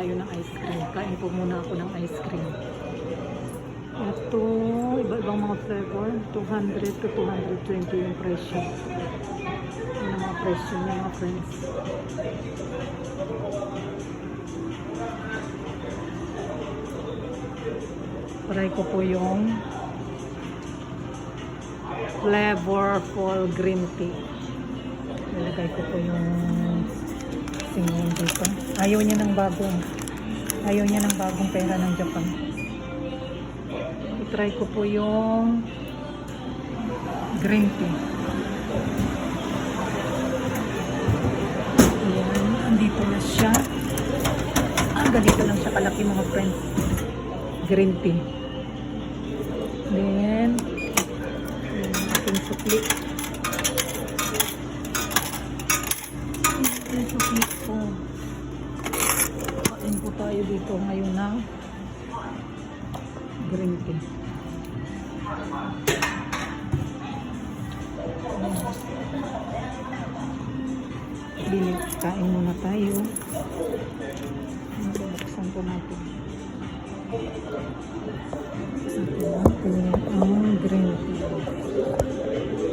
tayo ng ice cream. Kain po muna ako ng ice cream. Ito, iba-ibang mga flavor. 200 to 220 yung presyo. Yun ang mga presyo niya, mga friends. Try ko po yung flavorful green tea. Nilagay ko po yung singin dito. Ayaw niya ng bagong pera ng Japan. I-try ko po yung green tea. Ayan, andito na siya. Ganito lang siya kalaki, mga friends. Green tea. Then, ating sukli. Ating sukli po. Kain po tayo dito ngayon ng green tea. Kain muna tayo. Buksan po natin. Ang green tea.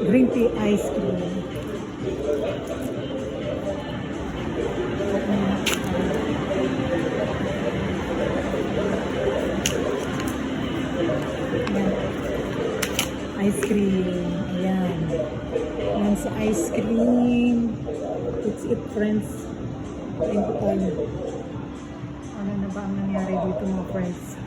Green tea ice cream. Ice cream. Ayan. Ayan sa ice cream. It's it, friends. Kain po tayo. Ano na ba ang nangyari dito, mga friends?